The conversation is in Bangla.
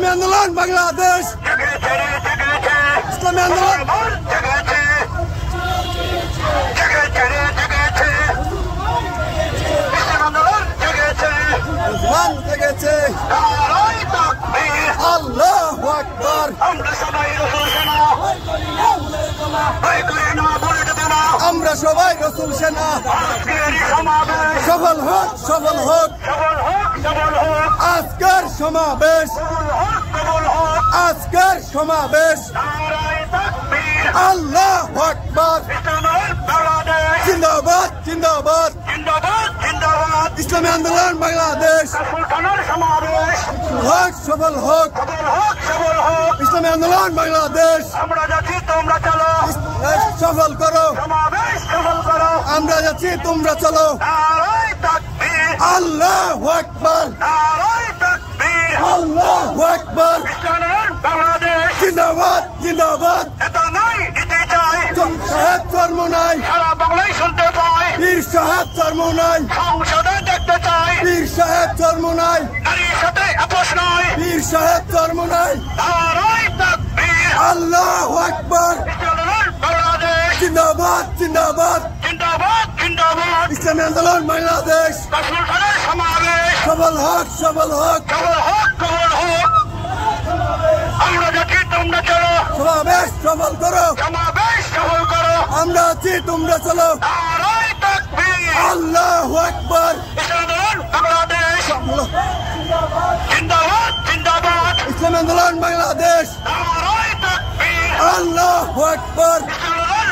ইসলামী আন্দোলন বাংলাদেশ, ইসলামী আন্দোলন জেগেছে। আল্লাহু আকবার। আমরা সবাই রসুল সেনা। সফল হোক, সফল হোক আজকের সমাবেশ, আজকের সমাবেশ। আল্লাহু আকবার। জিন্দাবাদ, জিন্দাবাদ, ইসলামী আন্দোলন বাংলাদেশ। হোক, সফল হোক ইসলামী আন্দোলন বাংলাদেশ। সফল করো, আমরা যাচ্ছি তোমরা চলো। আল্লাহু আকবার, আল্লাহু আকবার। জিন্দাবাদ, জিন্দাবাদ। সাহেব চর্ম নাই, পীর সাহেব চর্ম নাই, পীর সাহেব চর্ম নাই, পীর সাহেব চর্ম নাই। আল্লাহু আকবার। জিন্দাবাদ, জিন্দাবাদ, ইসলামী আন্দোলন বাংলাদেশ। সফল হোক, সফল হোক। সমাবেশ সফল করো, আমরা আছি তোমরা চলো। আল্লাহু আকবার। ইসলামী আন্দোলন বাংলাদেশ।